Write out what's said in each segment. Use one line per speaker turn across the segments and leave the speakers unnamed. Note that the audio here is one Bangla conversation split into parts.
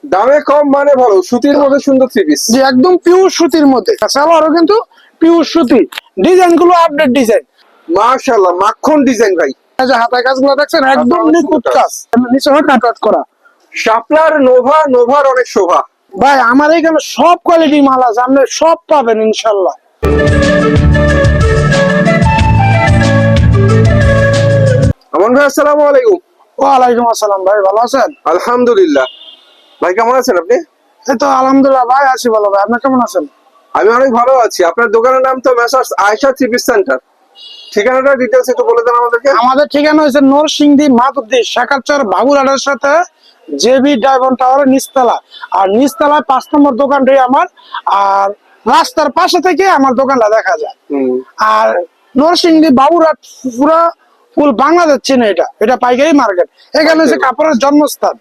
দামে কম মানে ভালো, সুতির মধ্যে সুন্দর থ্রি পিস।
যে একদম পিওর সুতির মধ্যে, সালোয়ারও কিন্তু পিওর সুতি, ডিজাইন গুলো আপডেট ডিজাইন।
মাশাআল্লাহ, মাখন ডিজাইন ভাই।
এই যে হাতায় কাজগুলো দেখছেন একদম নিখুঁত কাজ, নিচে কাট করা।
শাপলার নোভা, নোভার অনেক শোভা।
ভাই আমার এখানে সব কোয়ালিটি মাল আছে, আপনি সব পাবেন ইনশাল্লাহ।
আমান ভাই আসসালামু আলাইকুম।
ওয়ালাইকুম আসসালাম ভাই, ভালো আছেন?
আলহামদুলিল্লাহ। ভাই কেমন আছেন আপনি?
এই তো আলহামদুলিল্লাহ ভাই, আছি ভালো। ভাই আপনি কেমন আছেন?
আমি অনেক ভালো আছি। আপনার দোকানের নাম তো messrs Ayesha three piece centre. ঠিকানাটা ডিটেইলস একটু বলে দেন আমাদেরকে।
আমাদের ঠিকানা হচ্ছে নরসিংদী মাধবদী শাখাচর বাবুরহাটের সাথে জেবি ডায়মন্ড টাওয়ারের নিচতলা, আর নিচতলায় 5 নম্বর দোকানটাই আমার। আর রাস্তার পাশে থেকে আমার দোকানটা দেখা যায়। আর নরসিংদী বাবুরহাট পুরা ফুল বাংলাদেশ চেনে এটা, এটা পাইকারি মার্কেট। এখানে হচ্ছে কাপড়ের জন্মস্থান।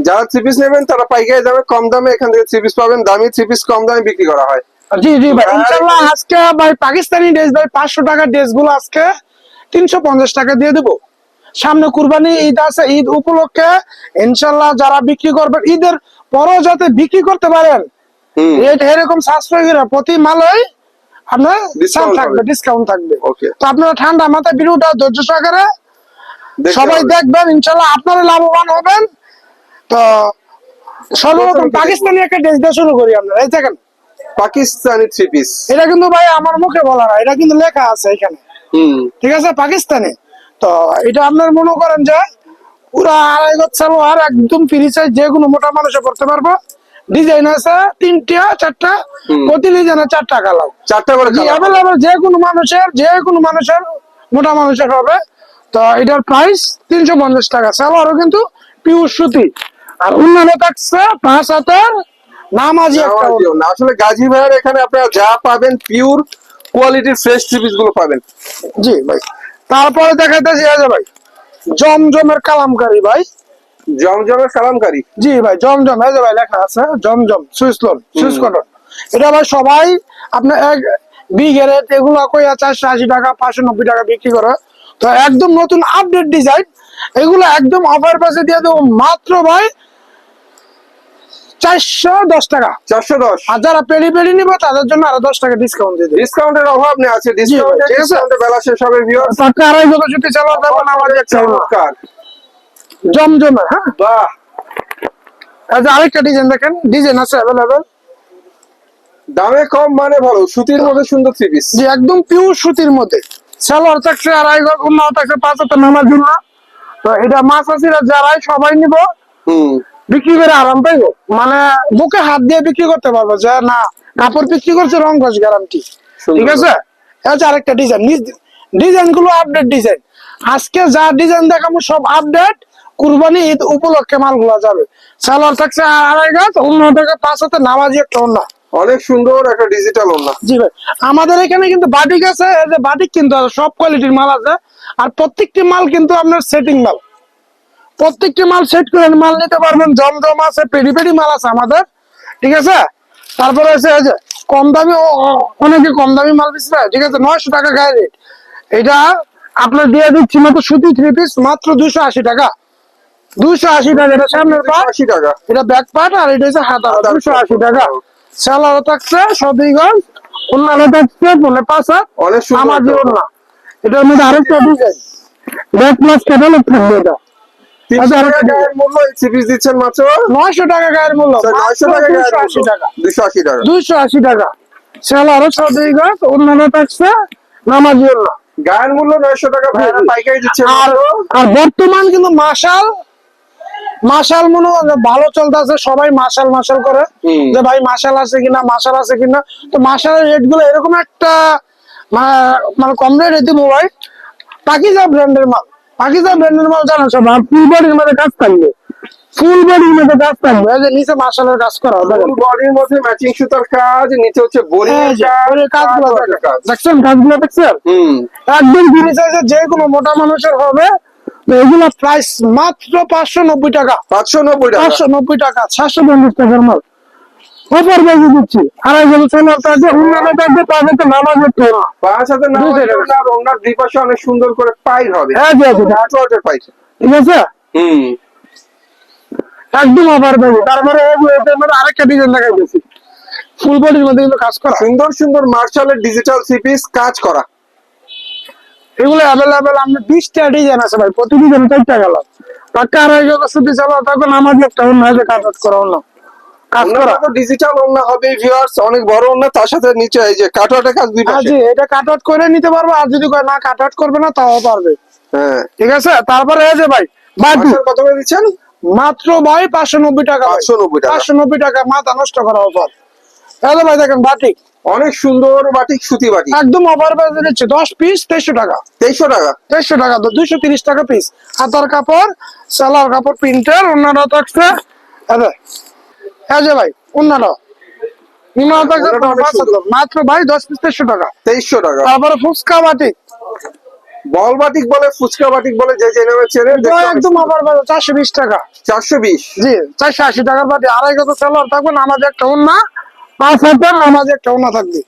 যারা থ্রি পিস নেবেন তারা পাইকারি দামে কম দামে এখান থেকে থ্রি পিস পাবেন। দামি থ্রি পিস কম দামে বিক্রি করা হয়।
জি জি ভাই, ইনশাআল্লাহ। আজকে ভাই পাকিস্তানি ড্রেস ভাই 500 টাকার ড্রেস গুলো আজকে 350 টাকা দিয়ে দেবো। সামনে কুরবানি ঈদ আছে, ঈদ উপলক্ষে ইনশাআল্লাহ যারা বিক্রি করবেন, ঈদের পরেও যাতে বিক্রি করতে পারেন, রেট এরকম সাশ্রয়ী করে প্রতি মালই আপনার ডিসকাউন্ট থাকবে। তো আপনারা ঠান্ডা মাথায় ভিডিওটা ধৈর্য সহকারে সবাই দেখবেন, ইনশাআল্লাহ আপনারা লাভবান হবেন। তো সর্বপ্রথম পাকিস্তানি একটা ড্রেস দিয়ে শুরু করি। আপনারা এই দেখেন
পাকিস্তানি থ্রি পিস।
এটা কিন্তু ভাই আমার মুখে বলা না, এটা কিন্তু লেখা আছে এখানে, ঠিক আছে, পাকিস্তানি। তো এটা আপনার মনে করেন যে পুরা 2.5 গজ সালোয়ার, একদম ফ্রি সাইজ, যে কোনো মোটা মানুষে পড়তে পারবো। ডিজাইন আছে 3টা 4টা, প্রতি ডিজাইনে 4টা কালার, 4টা করে अवेलेबल, যে কোনো মানুষের মোটা মানুষের হবে। তো এটার প্রাইস 350 টাকা। সালোয়ারও কিন্তু পিওর সুতি, আর অন্যান্য থাকছে 5 হাতের নামাজি একটা।
আসলে গাজী ভাইয়ের এখানে আপনারা যা পাবেন পিওর কোয়ালিটির ফ্রেশ থ্রি পিস গুলো পাবেন।
জি ভাই। তারপরে দেখাইতেছি ভাই জমজমের কালামকারী ভাই।
জমজমের কালামকারী,
জি ভাই, জমজম, এই যে ভাই লেখা আছে জমজম সুইস কটন। এটা ভাই সবাই আপনার এক বিঘের এগুলো কইয়া 480 টাকা 590 টাকা বিক্রি করে। তো একদম নতুন আপডেট ডিজাইন, এগুলো একদম অফার প্রাইসে দিয়ে দেবো মাত্র ভাই 410 টাকা।
410।
আর যারা পেরি নিবে তাদের জন্য আরো 10 টাকা ডিসকাউন্ট দিয়ে দেব।
ডিসকাউন্টের অভাব নেই, আছে ডিসকাউন্টে বেলা শেষ হবে ভিউয়ার্স।
2.5 গজ জুতি চালাতে পারবেন আমাদের
চমৎকার
জমজমে। হ্যাঁ
বাহ,
আচ্ছা, আরেকটা ডিজাইন দেখেন, ডিজাইন আছে अवेलेबल।
দামে কম মানে ভালো, সুতির মধ্যে সুন্দর থ্রি পিস।
জি একদম পিওর সুতির মধ্যে। সালোয়ার থাকছে 2.5 গজ, ওন্নাও থাকছে 5 হাতে নামার জন্য। তো এটা মাছাসিরা যারাই সবাই নিব, বিক্রি করে আরাম পাইবো, মানে বুকে হাত দিয়ে বিক্রি করতে পারবো যে না কাপড় বিক্রি করছে, রং কস গ্যারান্টি, ঠিক আছে। এটা আরেকটা ডিজাইন, ডিজাইন গুলো আপডেট ডিজাইন। আজকে যা ডিজাইন দেখাবো সব আপডেট, কুরবানি ঈদ উপলক্ষে মালগুলো যাবে। সালোয়ার থাকছে 2.5 গজ, ওন্না থেকে 5 হাতে নামাজি একটা ওন্না,
অনেক সুন্দর একটা ডিজিটাল ওন্না।
জি ভাই। আমাদের এখানে কিন্তু বাটিক আছে, এই যে বাটিক কিন্তু সব কোয়ালিটির মাল আছে। আর প্রত্যেকটি মাল কিন্তু আপনার সেটিং মাল, প্রত্যেকটি মাল সেট করে মাল নিতে পারবেন। জমজম আছে, পেরি মাল আছে আমাদের, ঠিক আছে। তারপরে আছে এই যে কম দামি, অনেকে কম দামি মাল দিচ্ছে, ঠিক আছে, 900 টাকা গায়ে রেট। এটা আপনার দিয়ে দিচ্ছি মাত্র সুতি থ্রি পিস মাত্র 280 টাকা। 280 টাকা। এটা সামনের পার্ট,
80 টাকা।
এটা ব্যাক পার্ট, আর এটা হচ্ছে হাতা, 280 টাকা। সেলারও থাকছে 7 গজ, অন্যান্য থাকছে 5 হাত,
অনেক সুন্দর
আমার জীবন না। এটার মধ্যে আরেকটা ডিজাইন ব্যাক প্লাস ক্যাটালগ থাকবে। এটা
300 টাকা গায়ের মূল্য, এই থ্রি পিস দিচ্ছেন মাত্র
900 টাকা গায়ের মূল্য,
900 টাকা,
280 টাকা।
280 টাকা,
280 টাকা। সেলারও 7 গজ, অন্যান্য থাকছে নামার জন্য।
গায়ের মূল্য 900 টাকা, ভাইরা পাইকারি দিচ্ছে।
আর বর্তমান কিন্তু মাশাল মনে ভালো চলতেছে, সবাই মাশাল করে যে ভাই মাশাল আছে কিনা। তো মাশালের রেট গুলো এরকম একটা মানে কম রেটে দিব ভাই। পাকিজা ব্র্যান্ডের মাল জানো সব, ফুল বডির মধ্যে কাজ থাকবে, এই যে নিচে মাশালের কাজ করা হবে,
ফুল বডির মধ্যে ম্যাচিং সুতার কাজ, নিচে হচ্ছে বোরিং
কাজগুলো দেখছেন, কাজগুলো দেখছেন একদম ফ্রি সাইজের, যে কোনো মোটা মানুষের হবে। এগুলো প্রাইস মাত্র 590 টাকা। 590 টাকা, 750 টাকার মাল অফার প্রাইসে দিচ্ছি। 2.5 গজ সেলার থাকবে, অন্যান্য থাকবে 5 হাতে নামাজের তোলা,
5 হাতে নামাজের তোলা, আর ওনার দুই পাশে অনেক সুন্দর করে পাইল হবে।
ঠিক আছে। একদম অফার দেবো। তারপরে এটার মধ্যে আরেকটা ডিজাইন দেখাইতেছি, ফুল বডির মধ্যে কিন্তু কাজ করা।
সুন্দর সুন্দর মার্শালের ডিজিটাল থ্রি পিস কাজ করা।
এগুলো অ্যাভেলেবেল আপনার 20টা ডিজাইন আছে ভাই, প্রতি ডিজাইন 4টা কালার। পাক্কা আড়াই গজ সুতি চালা তখন আমাদের একটা অন্য আছে কাজ করা, অন্য কাজ করা।
ডিজিটাল ওন্না হবে ভিউয়ার্স, অনেক বড় ওন্না, তার সাথে নিচে এই যে কাটওয়ার্টের কাজ দুই পাশে।
জি, এটা কাট আউট করে নিতে পারবে, আর যদি কয় না কাট আউট করবে না তাও পারবে।
হ্যাঁ,
ঠিক আছে। তারপরে এই যে ভাই বাটি
মার্শাল কত করে দিচ্ছেন?
মাত্র ভাই 590 টাকা।
590 টাকা।
590 টাকা, মাথা নষ্ট করা অফার। এই যে ভাই দেখেন বাটি,
অনেক সুন্দর বাটিক, সুতি বাটিক,
একদম অফার প্রাইসে দিচ্ছে 10 পিস 2300 টাকা।
2300 টাকা।
2300 টাকা তো 230 টাকা পিস। হাতার কাপড়, সালোয়ার কাপড় প্রিন্টার, অন্যটা থাকছে এই যে ভাই অন্যটা মাত্র ভাই 10 পিস 2300 টাকা।
2300 টাকা।
তারপরে ফুচকা বাটি,
বল বাটিক বলে, ফুচকা বাটিক বলে, যে নামে চেনে
একদম অফার প্রাইস 420 টাকা।
420।
জি, 480 টাকার বাটি। আড়াই গজ সালোয়ার থাকবে, নামাজ একটা ওন্না, 5 হাজার নামাজ একটা ওন্না থাকবে।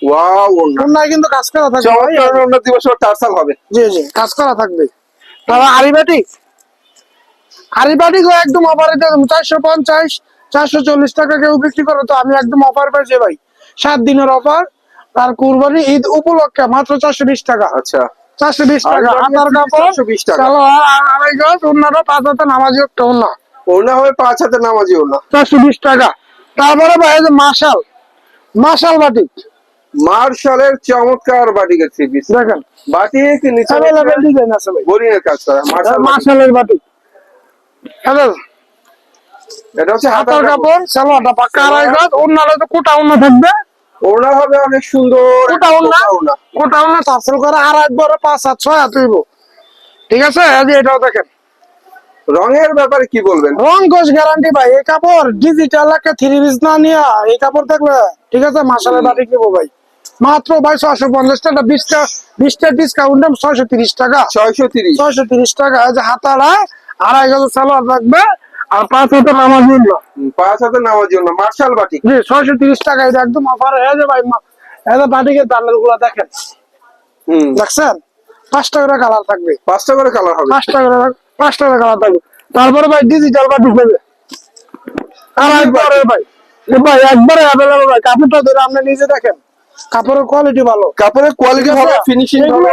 ওয়াও, ওন্না
ওন্নায় কিন্তু কাজ করা থাকবে ভাই।
চমৎকার ওন্না দিবস টার্সাল হবে।
জি জি, কাজ করা থাকবে। তারপর আরিবাটি, আরিবাটি গো একদম অফারে 450 440 টাকা কেউ বিক্রি করে, তো আমি একদম অফার পাইছি ভাই, 7 দিনের অফার। আর কুরবানি ঈদ উপলক্ষে মাত্র 420 টাকা।
আচ্ছা,
420 টাকা। হাতার কাপড়
420 টাকা।
সালোয়ার আড়াই গজ, ওন্নাটা 5 হাতে নামাজি একটা ওন্না,
ওন্না হবে 5 হাতে নামাজি ওন্না।
420 টাকা। তারপরে ভাই এই যে মাশাল, মাশাল বাটি,
মার্শালের চমৎকার বাটিকের থ্রি পিস
দেখেন
বাটিক, নিচে
অ্যাভেলেবেল ডিজাইন আছে ভাই।
বোরিংয়ের কাজ করা মার্শাল বাটিক।
মাশালের বাটি,
এটা হচ্ছে
হাতার
হাতার কাপড়।
কাপড়, সালোয়ারটা পাক্কা আড়াই গজ, ওন্নাটা তো কোটা ওন্না থাকবে।
ওড়না হবে অনেক সুন্দর,
কোটা ওন্না,
ওড়না।
কোটা ওন্না টার্সেল করে আর একবারে 5 7 6 হাত হইব। ঠিক আছে। এই যে এটাও দেখেন,
রঙের ব্যাপারে কি বলবেন?
রং কোশ গ্যারান্টি ভাই। এই কাপড় ডিজিটাল একটা 3 পিস না নিয়া এই কাপড় থাকলে ঠিক আছে মাশালের বাটি নিবো ভাই। মাত্র ভাই 650 টাকা, 20টা ডিসকাউন্ট 630 টাকা।
630।
630 টাকা। এই যে হাতারা আড়াই গজ সালোয়ার থাকবে, আর 5 হাতে নামাজ উঠলো।
5 হাতে নেওয়ার জন্য মার্শাল বাটিক।
জি, 630 টাকা। এটা একদম অফার। এই যে ভাই এই যে বাটিকের প্যানেল গুলা দেখেন, দেখছেন 5টা করে কালার থাকবে।
5টা করে কালার হবে।
5টা করে কালার থাকবে। তারপরে ভাই ডিজিটাল বাটি হবে আর একবারে ভাই, এ ভাই একবারে অ্যাভেলেবল ভাই। কাপড়টা ধরে আপনি নিজে দেখেন, কাপড়ের কোয়ালিটি ভালো,
কাপড়ের কোয়ালিটি ভালো, ফিনিশিং ভালো।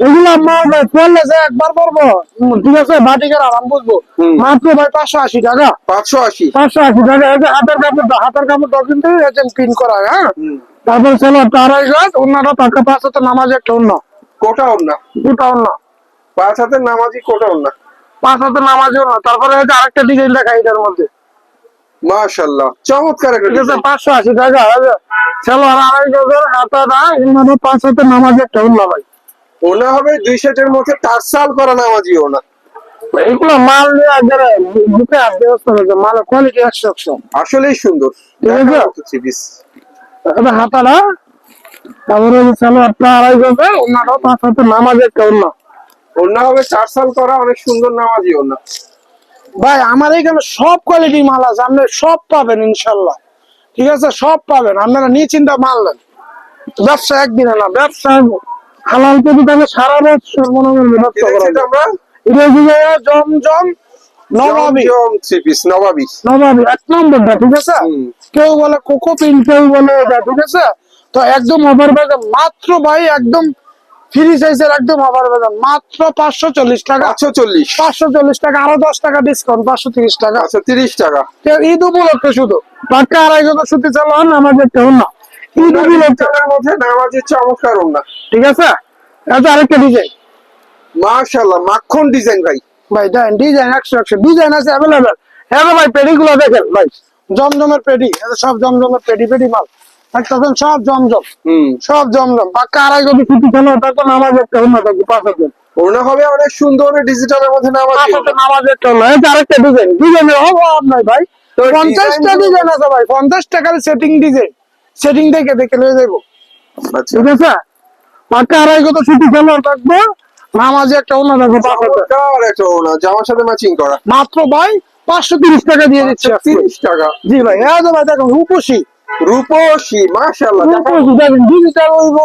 এগুলো আমার পড়লে যে একবার পরবো, ঠিক আছে, বাটিকের আরাম বুঝবো। মাত্র ভাই 580 টাকা।
580।
580 টাকা। এই যে হাতের কাপড়, হাতের কাপড়টা কিন্তু এজেন্ট প্রিন্ট করা। হ্যাঁ, তারপর চলো আড়াই গজ, অন্যটা টাকা 5 হাতে নামাজ একটা অন্য,
কোটা ওড়না,
দুটা অন্য,
5 হাতে নামাজি কোটা ওড়না,
5 হাতে নামাজ অন্য। তারপরে এই যে আরেকটা ডিজাইন দেখা এটার মধ্যে,
মাশাআল্লাহ চমৎকার একটা
ঠিক আছে,
ডিজাইন।
580 টাকা। চলো আড়াই গজের হাতাটা, অন্যটা 5 হাতে নামাজ একটা অন্য ভাই।
ওড়না হবে 2 সেটের মধ্যে টার্সাল করা নামাজি ওড়না।
এগুলো মাল নিয়ে একবারে বুকে আর ব্যবস্থা রয়েছে, মালের কোয়ালিটি 100%।
আসলেই সুন্দর,
ঠিক আছে।
দেখার মতো থ্রি পিস।
এটা হাতাটা, তারপরে চলো আপনার আড়াই গজে, অন্যটা 5 হাতে নামাজ একটা অন্য।
ওড়না হবে টার্সাল করা, অনেক সুন্দর নামাজি ওড়না।
ভাই আমার এখানে সব কোয়ালিটি মাল আছে, আপনি সব পাবেন ইনশাল্লাহ। ঠিক আছে, সব পাবেন, আপনারা নিশ্চিন্তে মাল নেন। ব্যবসা একদিনে না, ব্যবসা হালাল যদি তাহলে সারা বছর মনে করেন ব্যবসা করা যায়।
আমরা
এটা হচ্ছে জমজম নবাবী,
জমজম থ্রি পিস নবাবী।
নবাবী 1 নম্বরটা। ঠিক আছে। কেউ বলে কোকো পিন, কেউ বলে এটা। ঠিক আছে। তো একদম অফার পাবেন মাত্র ভাই, একদম ফ্রি সাইজের একদম অফার পাবেন মাত্র 540 টাকা।
540।
540 টাকা, আরো 10 টাকা ডিসকাউন্ট, 530 টাকা।
আচ্ছা, 30 টাকা।
ঈদ উপলক্ষে শুধু টাকা আড়াই গজ সুতি চালান আমাদের কেমন না, ঈদ উপলক্ষে।
এর মধ্যে নামাজি চমৎকার ওড়না।
ঠিক আছে। এটা আরেকটা ডিজাইন,
মাশাআল্লাহ মাখন ডিজাইন ভাই।
ভাই দেখেন ডিজাইন 100 ডিজাইন আছে অ্যাভেলেবেল। হ্যাঁ ভাই, পেডি গুলো দেখেন ভাই, জমজমের পেডি, সব জমজমের পেডি পেডি মাল একদম, সব জমজম, সব জমজম। পাক্কা আড়াই গজ সুতি চালান তখন আমাদের একটা অন্য থাকবে 5 হাজার।
ওড়না হবে অনেক সুন্দর ডিজিটালের মধ্যে নামাজি।
নামাজ একটা অন্য। এটা আরেকটা ডিজাইন, ডিজাইনের অভাব নাই ভাই। 50টা ডিজাইন আছে ভাই, 50 টাকার সেটিং ডিজাইন, সেটিং দেখে দেখে নিয়ে যাবো।
আচ্ছা,
ঠিক আছে। পাক্কা আড়াই গজ সুতি চালান থাকবে, নামাজে একটা অন্য থাকবে 5 হাজার।
চমৎকার একটা ওড়না, জামার সাথে ম্যাচিং করা।
মাত্র ভাই 530 টাকা দিয়ে দিচ্ছি আজকে।
30 টাকা।
জি ভাই, এই যে ভাই দেখুন রূপসী,
রূপসী মাশাআল্লাহ।
রূপসী দেখেন ডিজিটাল হইব,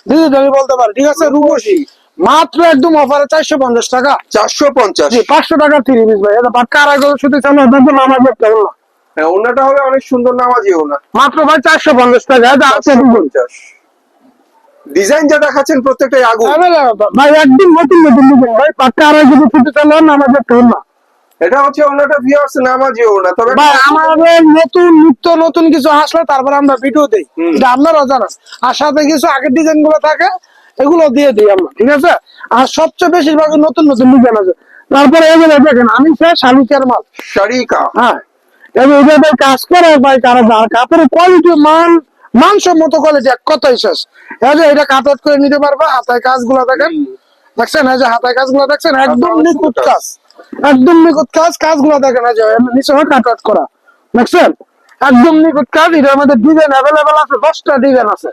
ডিজিটালি বলতে পারে। ঠিক আছে, রূপসী মাত্র একদম অফারে 450 টাকা।
450।
জি 500 টাকা 3 পিস ভাই, এটা পাক্কা আড়াই গজ সুতি চালো, দেখুন আমার দেখতে হলো
হ্যাঁ, ওনাটা হবে অনেক সুন্দর নামাজি ওনা।
মাত্র ভাই 450 টাকা। এটা আছে
450। ডিজাইন যা দেখাচ্ছেন প্রত্যেকটাই আগুন।
ভাই একদম নতুন নতুন ডিজাইন ভাই, পাক্কা আড়াই গজ সুতি চালো, আমার দেখতে হলো
এটা হচ্ছে ওনাটা ভিউয়ার্স নামাজি ওনা, তবে
ভাই। আমাদের নতুন নিত্য নতুন কিছু আসলে তারপর আমরা ভিডিও দেই, এটা আপনারাও জানেন। আর সাথে কিছু আগের ডিজাইন গুলো থাকে, এগুলো দিয়ে দিই আমরা, ঠিক আছে। আর সবচেয়ে বেশিরভাগ নতুন নতুন ডিজাইন আছে। তারপরে এগুলো দেখেন, আমি চাই শালিকের মাল।
শাড়িকা।
হ্যাঁ, এবং এভাবে কাজ করে ভাই, কারা কাপড়ের কোয়ালিটি মানসম্মত কোয়ালিটি, এক কথাই শেষ। এই যে এটা কাটওয়ার্ক করে নিতে পারবে, হাতায় কাজগুলো দেখেন, দেখছেন? এই যে হাতায় কাজগুলো দেখছেন, একদম নিখুঁত কাজ, একদম নিখুঁত কাজ। কাজগুলো দেখেন, এই যে নিচে কাটওয়ার্ক করা, দেখছেন? একদম নিখুঁত কাজ। এটার মধ্যে ডিজাইন অ্যাভেলেবেল আছে, 10টা ডিজাইন আছে,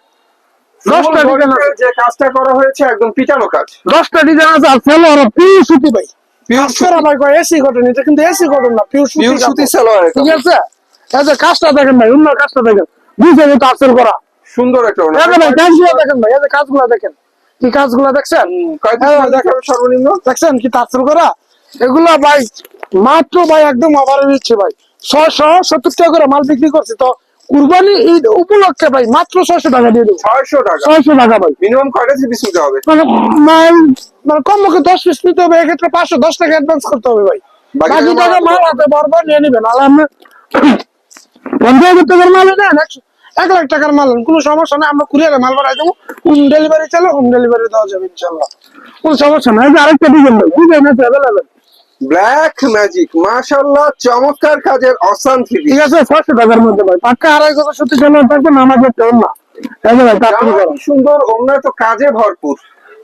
10টা ডিজাইন আছে।
যে কাজটা করা হয়েছে একদম পিটানো কাজ।
10টা ডিজাইন আছে। আর সালোয়ার পিওর সুতি ভাই,
পিওর
কাজ করা ভাই, কয় এসি কটন, এটা কিন্তু এসি কটন না, পিওর সুতি
সুতি
কাপড়,
সালোয়ার,
ঠিক আছে। এই যে কাজটা দেখেন ভাই, অন্য কাজটা দেখেন, বুঝে যেত আসল করা।
সুন্দর একটা ওনা।
এই যে ভাই কাজগুলো দেখেন ভাই, এই যে কাজগুলো দেখেন, কি কাজগুলো দেখছেন?
দেখেন সর্বনিম্ন
দেখছেন কি তাসল করা? এগুলা ভাই মাত্র ভাই একদম অফারে দিচ্ছি ভাই, 670 টাকা করে মাল বিক্রি করছি তো, কুরবানি ঈদ উপলক্ষে ভাই মাত্র 600 টাকা দিয়ে দেবো।
600 টাকা।
600 টাকা ভাই।
মিনিমাম কয়টা পিস নিতে হবে?
মানে মানে কমপক্ষে 10 পিস নিতে হবে, এক্ষেত্রে 510 টাকা অ্যাডভান্স করতে হবে ভাই। বাকি টাকা মাল হাতে বরাবর নিয়ে নেবেন। আর আপনি 50,000 টাকার মাল নেন, 1 লাখ টাকার মাল নেন, কোনো সমস্যা নেই, আমরা কুরিয়ারে মাল বানাই দেবো। হোম ডেলিভারি চাইলে হোম ডেলিভারি দেওয়া যাবে ইনশাল্লাহ, কোনো সমস্যা নেই। এই যে আরেকটা ডিজাইন ভাই, ডিজাইন আছে অ্যাভেলেবেল,
ব্ল্যাক ম্যাজিক, মাশাআল্লাহ চমৎকার কাজের অসাম থ্রি
ঠিক আছে। 600 টাকার মধ্যে ভাই, পাক্কা আড়াই গজ সুতি চালান থাকবে, আমাদের তেল না। এই যে ভাই কাপড়
পিস। সুন্দর ওনা তো কাজে ভরপুর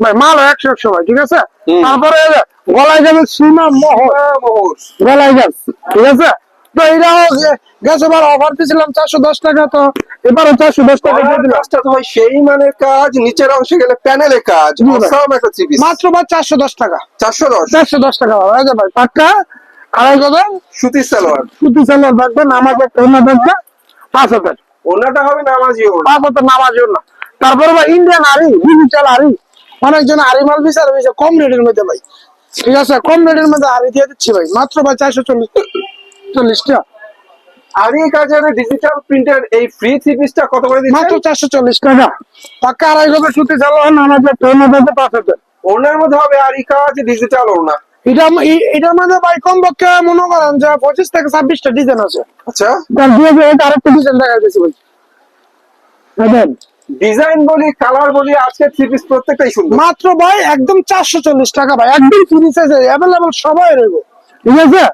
ভাই, মাল 100 ভাই, ঠিক আছে। তারপরে এই যে গলায় যাবে সীমা মোহর,
মোহর।
গলায় গাছ, ঠিক আছে। তো এটাও গেছে বার অফার দিয়েছিলাম 410 টাকা, তো এবারও 410 টাকা দিয়ে দিলাম।
কাজটা তো ভাই সেই মানের কাজ, নিচের অংশে গেলে প্যানেলে কাজ,
জি ভাই।
অসাম একটা থ্রি পিস।
মাত্র ভাই 410 টাকা।
410।
410 টাকা ভাই, এই যে ভাই পাক্কা আড়াই গজ
সুতি সালোয়ার।
সুতি চালান থাকবে, আমাদের তেল না থাকবে 5,000।
ওনাটা হবে নামাজি ওনা।
5,000 নামার জন্য। তারপরে ভাই ইন্ডিয়ান আরি, ডিজিটাল আরি, অনেকজন আরি মাল বিচার হয়েছে কম রেটের মধ্যে ভাই, ঠিক আছে। কম রেটের মধ্যে আরি দিয়ে দিচ্ছি ভাই, মাত্র ভাই 440 টাকা।
আর এই কাজের ডিজিটাল প্রিন্টের এই ফ্রি থ্রি পিসটা কত করে
মাত্র
দিচ্ছেন?
440 টাকা। পাক্কা আড়াই গজ সুতি চালান, আমাদের তেল না থাকবে 5,000।
ওনার মধ্যে হবে আর এই কাজ ডিজিটাল ওনা।
এটার মধ্যে ভাই কমপক্ষে মনে করেন যে 25 থেকে 26টা ডিজাইন আছে।
আচ্ছা,
তার দিয়ে আরেকটা ডিজাইন দেখা যাচ্ছে ভাই, দেখেন।
ডিজাইন বলি কালার বলি আজকে থ্রি পিস প্রত্যেকটাই সুন্দর।
মাত্র ভাই একদম 440 টাকা ভাই, একদম ফ্রি সাইজে অ্যাভেলেবল, সবাই রইব, ঠিক আছে।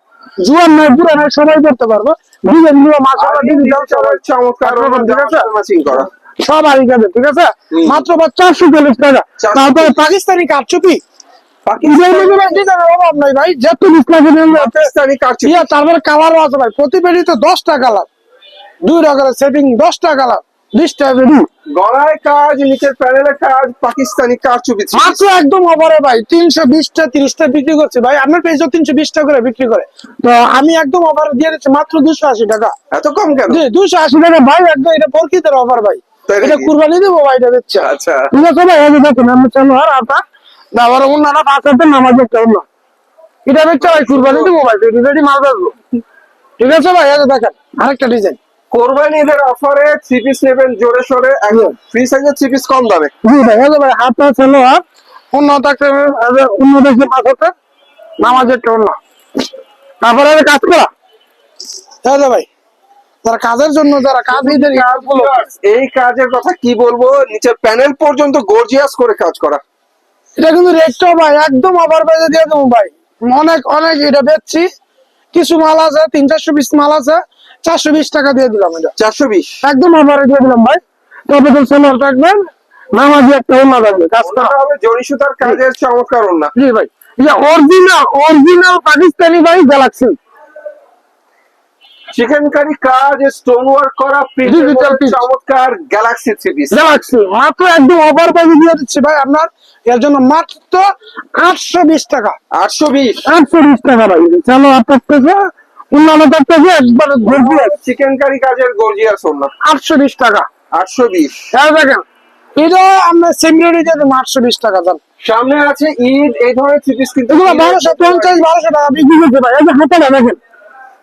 জুয়ান নাই বুড়া নাই সবাই করতে পারবো। ডিজাইন গুলো মাশাআল্লাহ ডিজিটাল সবাই
চমৎকার ওনা,
ঠিক আছে,
ম্যাচিং করা
সব আড়ি কাজে, ঠিক আছে। মাত্র ভাই 440 টাকা। তারপরে পাকিস্তানি কারচুপি, ডিজাইনের অভাব নাই ভাই, যত পিস লাগে
পাকিস্তানি কারচুপি।
তারপরে কালারও আছে ভাই, প্রতি পেটিতে 10টা কালার, 2 রকমের সেটিং, 10টা কালার, 20টা পেটি।
গলায় কাজ, নিচের প্যানেলে কাজ, পাকিস্তানি কারচুপি।
মাত্র একদম অফারে ভাই 320টা 30টা বিক্রি করছে ভাই, আপনার পেজও 320 টাকা করে বিক্রি করে, তো আমি একদম অফার দিয়ে দিচ্ছি মাত্র 280 টাকা।
এত কম কেন?
জি 280 টাকা ভাই, একদম এটা প্রকৃতির অফার ভাই,
তাই নাকি?
এটা কুরবানি দেবো ভাই, এটা দিচ্ছে।
আচ্ছা,
ঠিক আছে ভাই, এই যে দেখুন আমি চালু আর আটা আবার অন্যান্য 5,000 নামাজ একটা অন্য, এটা দিচ্ছে ভাই, কুরবানি দেবো ভাই, রেডি মাল বেচবো, ঠিক আছে ভাই। এই যে দেখেন আরেকটা ডিজাইন,
কোরবানি ঈদের অফারে থ্রি পিস নেবেন জোরে সোরে, একদম ফ্রি সাইজের থ্রি পিস কম দামে।
জি ভাই। এই যে ভাই হাতটা চালু আর অন্য থাকছে, অন্য দেখছে 5,000 নামাজের অন্য। তারপরে কাজ করা, এই যে ভাই যারা কাজের জন্য, যারা কাজ ঈদের
এই কাজের কথা কি বলবো, নিচের প্যানেল পর্যন্ত গর্জিয়াস করে কাজ করা।
এটা কিন্তু রেটটা ভাই একদম অফার প্রাইসে দিয়ে দেবো ভাই, অনেক অনেক এটা বেচছি, কিছু মাল আছে 300-400 পিস মাল আছে, 420 টাকা দিয়ে দিলাম, এটা
420।
একদম অফারে দিয়ে দিলাম ভাই। তবে তো সেলার থাকবেন, নামাজি একটা অন্য থাকবে, কাজ করা
ওনাটা হবে জরি সুতার কাজের চমৎকার ওনা।
জি ভাই। অরিজিনাল পাকিস্তানি ভাই গ্যালাক্সি
চিকেন কারি কাজ, স্টোন ওয়ার্ক করা,
Digital print।
চমৎকার গ্যালাক্সি থ্রি পিস।
গ্যালাক্সি মাত্র একদম অফার প্রাইসে দিয়ে দিচ্ছি ভাই, আপনার এর জন্য মাত্র 820 টাকা।
820।
820 টাকা ভাই, চলো আপনার থেকে অন্যান্য থেকে একবার
চিকেন কারি কাজের গর্জিয়াস ওনা।
820 টাকা।
820।
হ্যাঁ দেখেন এটা আমরা সেমিনারি দিয়ে দেবো 820 টাকা দাম।
সামনে আছে ঈদ, এই ধরনের থ্রি পিস কিন্তু
এগুলো 1250 টাকা বিক্রি করতে পারে। এই যে হাতাটা দেখেন,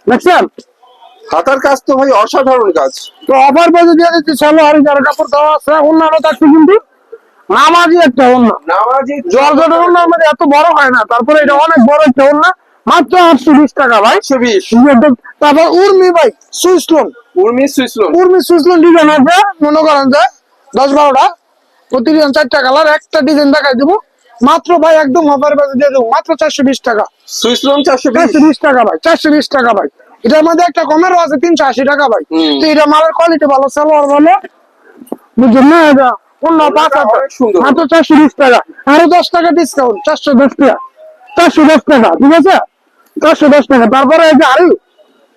দেখছেন?
হাতার কাজ তো ভাই অসাধারণ কাজ।
তো অফার পেজে দিয়ে দিচ্ছি, চলো আর যার কাপড় দেওয়া আছে অন্যান্য থাকছে কিন্তু নামাজি একটা অন্য
নামাজি
জর্জেটের অন্য মানে এত বড় হয় না, তারপরে এটা অনেক বড় একটা অন্য, মাত্র 820 টাকা ভাই।
120।
তারপর উর্মি ভাই সুইসলন,
উর্মি সুইসলন।
উর্মি সুইসলন ডিজাইন আছে, মনে করেন যে 10-12টা প্রতিদিন 4টা কালার, একটা ডিজাইন দেখাই দেবো মাত্র ভাই একদম অফার পেজে দিয়ে দেবো মাত্র 420 টাকা।
সুইসলন 420।
420 টাকা ভাই, 420 টাকা ভাই। এটার মধ্যে একটা কমেরও আছে 380 টাকা ভাই। তো এটা মালের কোয়ালিটি ভালো, সালোয়ার ভালো, বুঝছেন না? এটা অন্য 5
অনেক সুন্দর।
মাত্র 420 টাকা, আরো 10 টাকা ডিসকাউন্ট, 410 টাকা, 410 টাকা, ঠিক আছে? 410 টাকা। তারপরে এই যে আরি,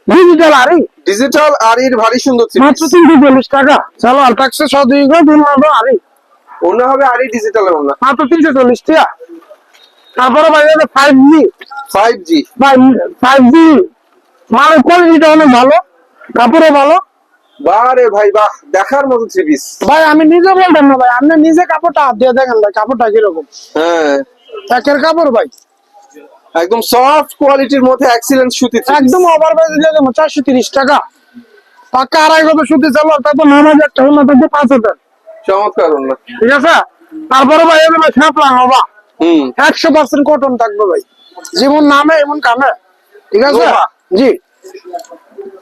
ডিজিটাল আরি,
ডিজিটাল আরির ভারী সুন্দর থ্রি
মাত্র
পিস।
340 টাকা। সালোয়ার থাকছে 102 গজ, আরি
অন্য হবে আরি ডিজিটালের অন্য।
মাত্র 340 টাকা। তারপরে ভাই এই যে 5G,
5G।
5G মালের কোয়ালিটিটা অনেক ভালো, কাপড়ও ভালো
বারে ভাই বাহ, দেখার মতো থ্রি পিস।
ভাই। আমি নিজে বলতাম না ভাই, আপনি নিজে কাপড়টা হাত দিয়ে দেখেন ভাই, কাপড়টা কিরকম
হ্যাঁ,
একের কাপড় ভাই,
একদম সফট কোয়ালিটির মধ্যে এক্সিলেন্ট সুতি থ্রি পিস।
একদম ওভার প্রাইস দিয়ে দেবো 430 টাকা। পাক্কা আড়াই গজ সুতি চালো, তারপর নামাজ একটা অন্য থাকবে 5,000,
চমৎকার অন্য।
ঠিক আছে? তারপরে ভাই এই যে ভাই ছাপলা হবা 100% কটন থাকবে ভাই, যেমন নামে এমন কামে, ঠিক আছে?
নোভা।
জি,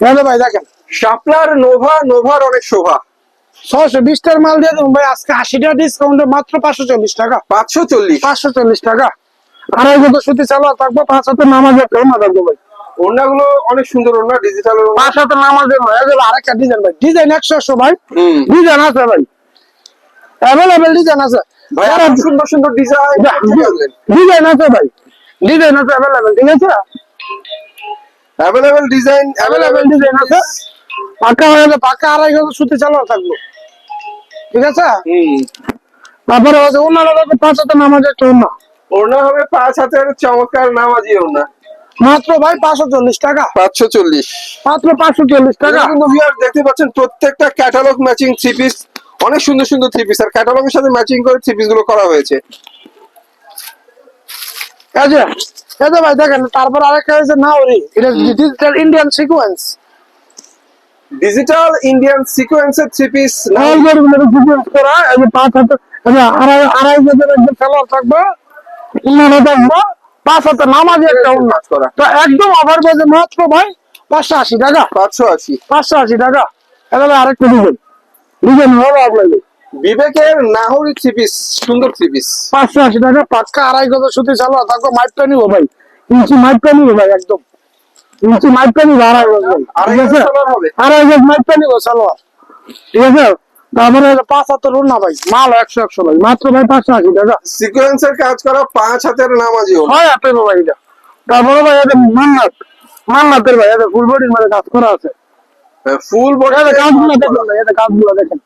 তাহলে ভাই দেখেন
শাপলার নোভা, নোভার অনেক শোভা।
620 টাকার মাল দিয়ে দেবো ভাই আজকে 80 টাকা ডিসকাউন্টে মাত্র 540 টাকা।
540।
540 টাকা। আড়াই গজ সুতি চালো থাকবে, 5 হাতে নামাজ একটা অন্য থাকবে ভাই।
ওড়নাগুলো অনেক সুন্দর ওড়না, ডিজিটালের ওড়না।
5 হাতে নামাজের নয়, এগুলো আরেকটা ডিজাইন ভাই, ডিজাইন 100 ভাই,
হুম।
ডিজাইন আছে ভাই, অ্যাভেলেবেল ডিজাইন আছে
ভাই
যারা
এত সুন্দর সুন্দর ডিজাইন।
ডিজাইন আছে ভাই, ডিজাইন আছে অ্যাভেলেবেল, ঠিক আছে?
অ্যাভেলেবেল ডিজাইন,
অ্যাভেলেবেল ডিজাইন আছে। পাকা হয়ে গেলে পাকা আড়াই গজ সুতি চালো থাকবে, ঠিক আছে? তারপরে হচ্ছে অন্যান্য 5 হাতে নামাজ একটা অন্য,
ওড়না হবে 5 হাতের চমৎকার নামাজি ওড়না।
মাত্র ভাই 540 টাকা,
540।
মাত্র 540 টাকা।
কিন্তু ভিউয়ার দেখতে পাচ্ছেন প্রত্যেকটা ক্যাটালগ ম্যাচিং থ্রি পিস, অনেক সুন্দর সুন্দর থ্রি পিস, আর ক্যাটালগের সাথে ম্যাচিং করে থ্রি পিস গুলো করা হয়েছে।
এই যে ভাই দেখেন, তারপর আরেকটা হচ্ছে নাউরি, এটা digital Indian sequence,
digital Indian সিকোয়েন্সের থ্রি পিস।
অল বডিগুলো সিকোয়েন্স করা, এই যে 5 হাতে, এই যে আড়াই গজের একদম সালোয়ার থাকবে, অন্যান্য থাকবে 5 হাতে নামাজি একটা অন্য
কাজ করা।
তো একদম অফার পেয়েছে মাত্র ভাই 580 টাকা।
580।
580 টাকা। এবারে আরেকটা ডিজাইন, ডিজাইন ভালো লাগবে,
বিবেকের নাহরি থ্রি পিস, সুন্দর থ্রি পিস।
580 টাকা। পাক্কা আড়াই গজ সুতি সালোয়ার থাকবে, মাইপটা নিবো ভাই, ইঞ্চি মাইপটা নিবো ভাই, একদম ইঞ্চি মাইপটা নিবো আড়াই গজ ভাই,
আড়াই
ঠিক
গজ
আছে?
সালোয়ার হবে।
আড়াই গজ মাইপটা নিবো সালোয়ার, ঠিক আছে? তারপরে 5 হাতের না ভাই, মাল 100 ভাই, মাত্র ভাই 580 টাকা।
সিকোয়েন্সের কাজ করা 5 হাতের নামাজি ওড়না।
হয় হাতের ভাই এটা। তারপরে ভাই এটা মান্নাতের ভাই, এটা ফুল বডির মধ্যে কাজ করা আছে,
ফুল বডি
এটা কাজগুলো দেখেন ভাই, এটা কাজগুলো দেখেন,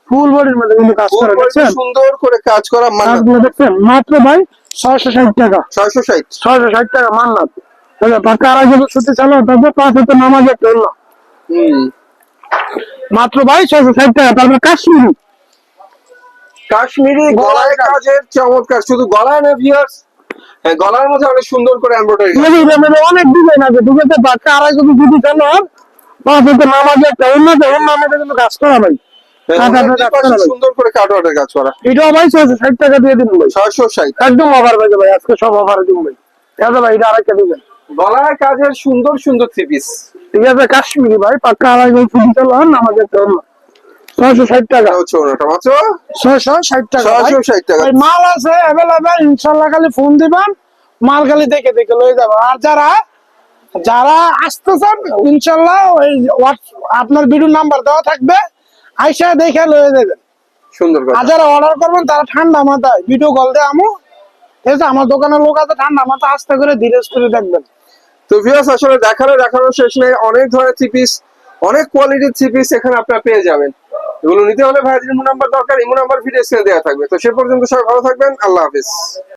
ফুল বডির মধ্যে কিন্তু কাজ করা, দেখছেন?
সুন্দর করে কাজ করা মান্নাত।
কাজগুলো দেখছেন? মাত্র ভাই 660 টাকা,
660।
660 টাকা মান্নাত। তাহলে পাকা আড়াই গজ সুতি চালো, তারপর 5 হাতে নামাজ একটা অন্য, মাত্র ভাই 660 টাকা। তারপর কাশ্মীরি,
কাশ্মীরি গলায় কাজের চমৎকার, শুধু গলায় না ভিউয়ার্স, গলার মধ্যে অনেক সুন্দর করে এমব্রয়ডারি।
অনেক ডিজাইন আছে, ঠিক আছে? পাকা আড়াই গজ সুতি চালো, 5 হাতে নামাজ একটা অন্য, অন্য মধ্যে কিন্তু কাজ করা ভাই,
সুন্দর করে কাটওয়ার্কের কাজ করা।
এটাও ভাই 660 টাকা দিয়ে দিন ভাই,
660।
একদম অফার পেয়েছে ভাই, আজকে সব অফারে দিন ভাই, ঠিক আছে ভাই? এটা আরেকটা দিবেন,
গলায় কাজের সুন্দর সুন্দর থ্রি পিস,
ঠিক আছে? কাশ্মীরি ভাই, পাক্কা আড়াই গজ সুতি চালো, নামাজ একটা অন্য, 660 টাকা।
হচ্ছে ওনাটা মাত্র
660 টাকা ভাই।
660 টাকা।
ভাই মাল আছে অ্যাভেলেবেল, ইনশাআল্লাহ খালি ফোন দিবেন, মাল খালি দেখে দেখে লয়ে যাবেন। আর যারা আসতে চান ইনশাআল্লাহ ওই আপনার ভিডিও নাম্বার দেওয়া থাকবে, আইসা দেখে লয়ে যাবেন।
সুন্দর কথা।
আর যারা অর্ডার করবেন তারা ঠান্ডা মাথায় ভিডিও কল দিয়ে আমু, ঠিক আছে? আমার দোকানের লোক আছে, ঠান্ডা মাথা আস্তে করে ধীরে ধীরে দেখবেন।
তো ভিউয়ার্স আসলে দেখানোর শেষ নেই, অনেক ধরনের থ্রি পিস, অনেক কোয়ালিটির থ্রি পিস এখানে আপনারা পেয়ে যাবেন। এগুলো নিতে হলে ভাইয়ের ইমো নাম্বার দরকার, ইমো নাম্বার ভিডিও স্ক্রিনে দেওয়া থাকবে। তো সে পর্যন্ত সবাই ভালো থাকবেন, আল্লাহ হাফেজ।